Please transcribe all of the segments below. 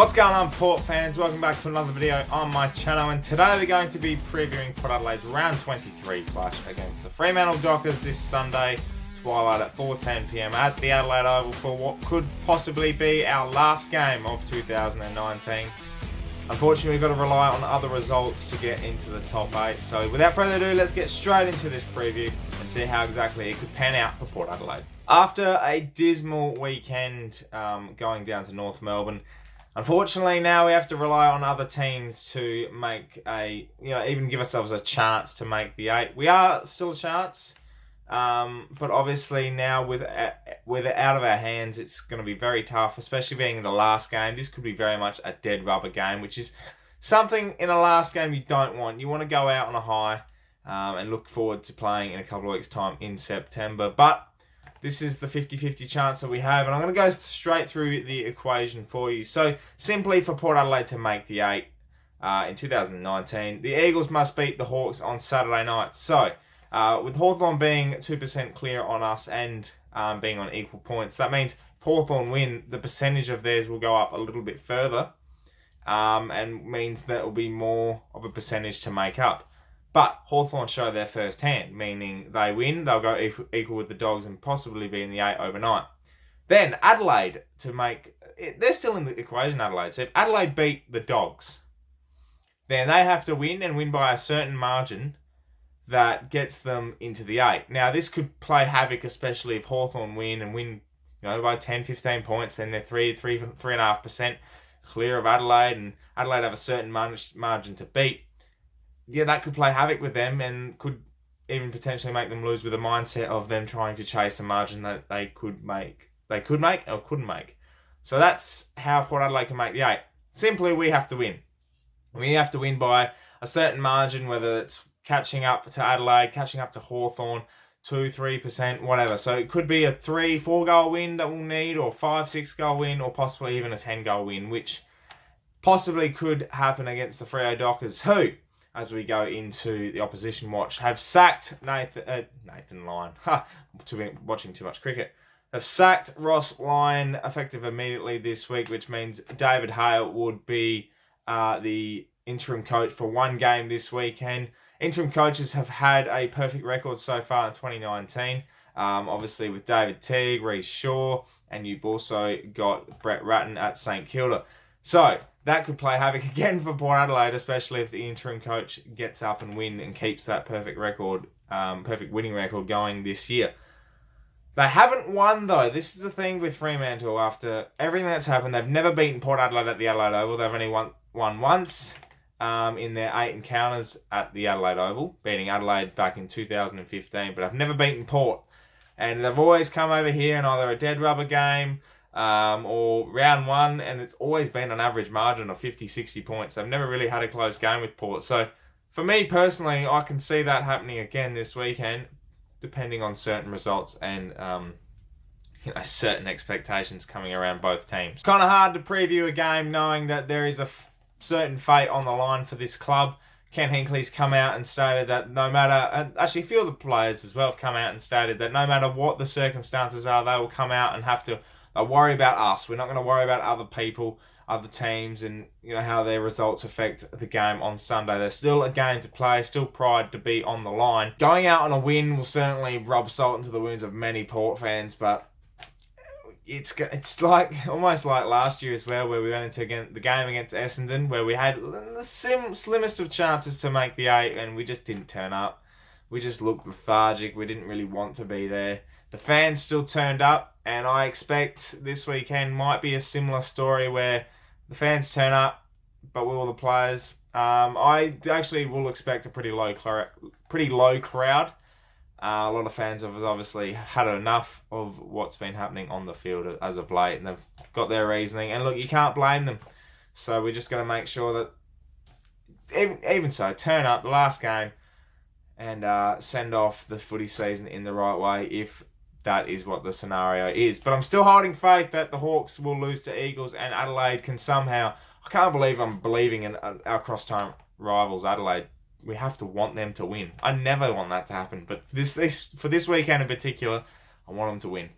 What's going on, Port fans? Welcome back to another video on my channel, and today we're going to be previewing Port Adelaide's round 23 clash against the Fremantle Dockers this Sunday twilight at 4:10 p.m. at the Adelaide Oval for what could possibly be our last game of 2019. Unfortunately, we've got to rely on other results to get into the top 8. So without further ado, let's get straight into this preview and see how exactly it could pan out for Port Adelaide. After a dismal weekend going down to North Melbourne, unfortunately, now we have to rely on other teams to make even give ourselves a chance to make the 8. We are still a chance, but obviously now with it out of our hands, it's going to be very tough, especially being the last game. This could be very much a dead rubber game, which is something in a last game you don't want. You want to go out on a high and look forward to playing in a couple of weeks' time in September. But this is the 50-50 chance that we have, and I'm going to go straight through the equation for you. So, simply for Port Adelaide to make the 8 in 2019, the Eagles must beat the Hawks on Saturday night. So, with Hawthorn being 2% clear on us and being on equal points, that means if Hawthorn win, the percentage of theirs will go up a little bit further, and means that it will be more of a percentage to make up. But Hawthorn show their first hand, meaning they win, they'll go equal with the Dogs and possibly be in the 8 overnight. Then Adelaide they're still in the equation, Adelaide. So if Adelaide beat the Dogs, then they have to win and win by a certain margin that gets them into the 8. Now this could play havoc, especially if Hawthorn win and win by 10, 15 points, then they're 3.5% clear of Adelaide, and Adelaide have a certain margin to beat. Yeah, that could play havoc with them and could even potentially make them lose with a mindset of them trying to chase a margin that they could make or couldn't make. So that's how Port Adelaide can make the 8. Simply, we have to win. We have to win by a certain margin, whether it's catching up to Adelaide, catching up to Hawthorn, 2-3%, whatever. So it could be a 3-4 goal win that we'll need, or 5-6 goal win, or possibly even a 10 goal win, which possibly could happen against the Freo Dockers, who, as we go into the opposition watch, have sacked Nathan Lyon. Watching too much cricket. Have sacked Ross Lyon effective immediately this week, which means David Hale would be the interim coach for one game this weekend. Interim coaches have had a perfect record so far in 2019. Obviously with David Teague, Reece Shaw, and you've also got Brett Ratton at St Kilda. So that could play havoc again for Port Adelaide, especially if the interim coach gets up and win and keeps that perfect winning record going this year. They haven't won, though. This is the thing with Fremantle. After everything that's happened, they've never beaten Port Adelaide at the Adelaide Oval. They've only won once in their 8 encounters at the Adelaide Oval, beating Adelaide back in 2015, but I've never beaten Port. And they've always come over here in either a dead rubber game or round 1, and it's always been an average margin of 50-60 points. They've never really had a close game with Port. So for me personally, I can see that happening again this weekend, depending on certain results and certain expectations coming around both teams. It's kind of hard to preview a game knowing that there is a certain fate on the line for this club. Ken Hinckley's come out and stated that no matter, and actually a few of the players as well have come out and stated that no matter what the circumstances are, they will come out and have to worry about us. We're not going to worry about other people, other teams, and how their results affect the game on Sunday. There's still a game to play, still pride to be on the line. Going out on a win will certainly rub salt into the wounds of many Port fans, but it's like almost like last year as well, where we went into the game against Essendon, where we had the slimmest of chances to make the 8, and we just didn't turn up. We just looked lethargic. We didn't really want to be there. The fans still turned up, and I expect this weekend might be a similar story where the fans turn up, but will the players? I actually will expect a pretty low crowd. A lot of fans have obviously had enough of what's been happening on the field as of late, and they've got their reasoning. And look, you can't blame them. So we're just going to make sure that, even so, turn up the last game and send off the footy season in the right way if that is what the scenario is. But I'm still holding faith that the Hawks will lose to Eagles, and Adelaide can somehow... I can't believe I'm believing in our cross-time rivals, Adelaide. We have to want them to win. I never want that to happen, but for this weekend in particular, I want them to win.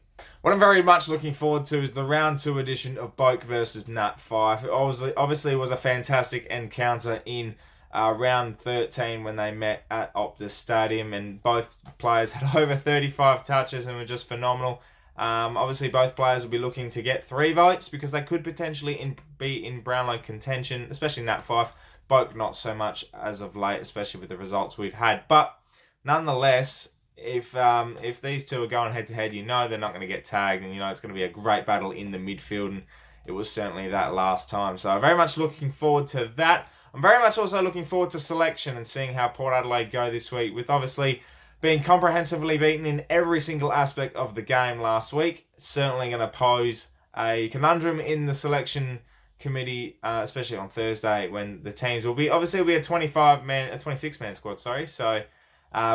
What I'm very much looking forward to is the round 2 edition of Boak versus Nat 5. It obviously was a fantastic encounter in round 13 when they met at Optus Stadium, and both players had over 35 touches and were just phenomenal. Obviously, both players will be looking to get 3 votes because they could potentially be in Brownlow contention, especially Nat 5. Boak not so much as of late, especially with the results we've had. But nonetheless, if these two are going head to head, you know they're not going to get tagged, and you know it's going to be a great battle in the midfield, and it was certainly that last time. So I'm very much looking forward to that. I'm very much also looking forward to selection and seeing how Port Adelaide go this week, with obviously being comprehensively beaten in every single aspect of the game last week. Certainly going to pose a conundrum in the selection committee, especially on Thursday when the teams will be, obviously it'll be a 26-man squad, so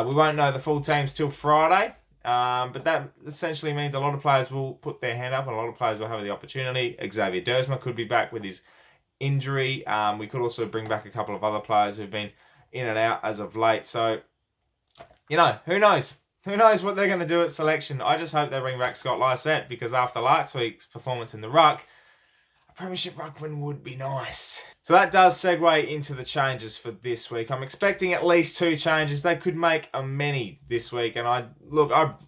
we won't know the full teams till Friday, but that essentially means a lot of players will put their hand up and a lot of players will have the opportunity. Xavier Dersma could be back with his injury. We could also bring back a couple of other players who've been in and out as of late. So, you know, who knows? Who knows what they're going to do at selection? I just hope they bring back Scott Lysette, because after last week's performance in the ruck, a premiership ruckman would be nice. So that does segue into the changes for this week. I'm expecting at least 2 changes. They could make a many this week, and I'm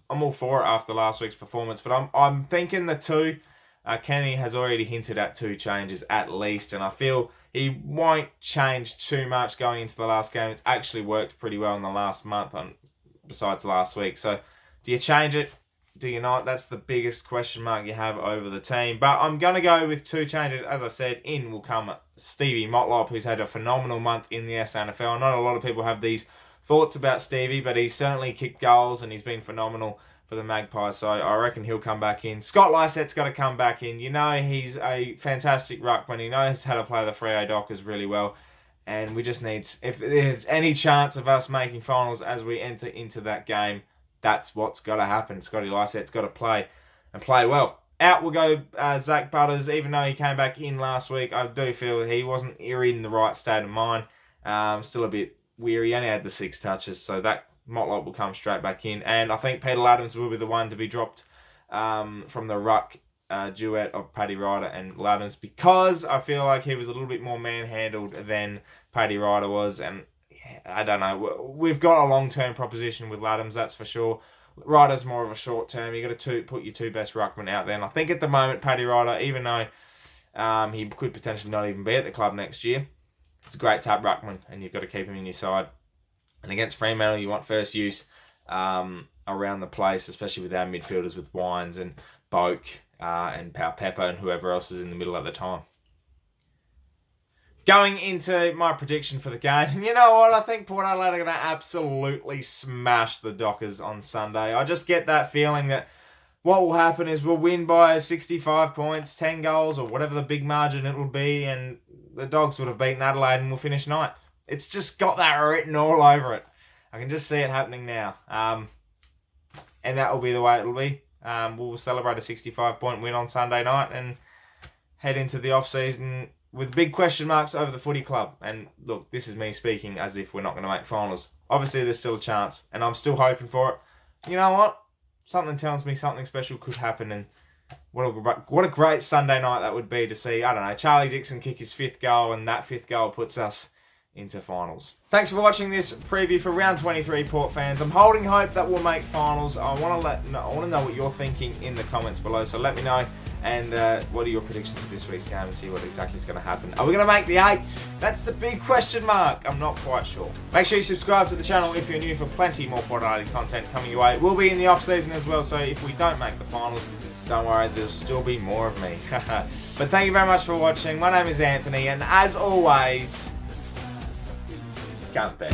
all for it after last week's performance, but I'm thinking the 2. Kenny has already hinted at 2 changes at least, and I feel he won't change too much going into the last game. It's actually worked pretty well in the last month, besides last week. So do you change it? Do you not? That's the biggest question mark you have over the team. But I'm going to go with 2 changes. As I said, in will come Stevie Motlop, who's had a phenomenal month in the SANFL. Not a lot of people have these thoughts about Stevie, but he's certainly kicked goals and he's been phenomenal for the Magpies. So I reckon he'll come back in. Scott Lysette's got to come back in. You know, he's a fantastic ruckman. He knows how to play the Freo Dockers really well. And we just need, if there's any chance of us making finals as we enter into that game, that's what's got to happen. Scotty Lysette's got to play and play well. Out will go Zach Butters. Even though he came back in last week, I do feel he wasn't in the right state of mind. Still a bit weary. He only had the 6 touches, so that Motlop will come straight back in. And I think Peter Laddams will be the one to be dropped from the ruck duet of Paddy Ryder and Laddams, because I feel like he was a little bit more manhandled than Paddy Ryder was, and I don't know. We've got a long-term proposition with Laddams, that's for sure. Ryder's more of a short-term. You've got to put your 2 best ruckmen out there. And I think at the moment, Paddy Ryder, even though he could potentially not even be at the club next year, it's a great tap ruckman, and you've got to keep him in your side. And against Fremantle, you want first use around the place, especially with our midfielders with Wines and Boak and Pau Pepper and whoever else is in the middle at the time. Going into my prediction for the game, you know what? I think Port Adelaide are going to absolutely smash the Dockers on Sunday. I just get that feeling that what will happen is we'll win by 65 points, 10 goals, or whatever the big margin it will be, and the Dogs would have beaten Adelaide and we'll finish 9th. It's just got that written all over it. I can just see it happening now. And that will be the way it will be. We'll celebrate a 65-point win on Sunday night and head into the off-season with big question marks over the footy club. And look, this is me speaking as if we're not going to make finals. Obviously, there's still a chance, and I'm still hoping for it. You know what? Something tells me something special could happen, and what a great Sunday night that would be to see, I don't know, Charlie Dixon kick his 5th goal, and that 5th goal puts us into finals. Thanks for watching this preview for round 23, Port fans. I'm holding hope that we'll make finals. I want to know what you're thinking in the comments below, so let me know. And what are your predictions for this week's game, and see what exactly is going to happen. Are we going to make the 8? That's the big question mark. I'm not quite sure. Make sure you subscribe to the channel if you're new for plenty more Port Adelaide content coming your way. We'll be in the off-season as well, so if we don't make the finals, don't worry, there'll still be more of me. But thank you very much for watching. My name is Anthony, and as always, can't bet.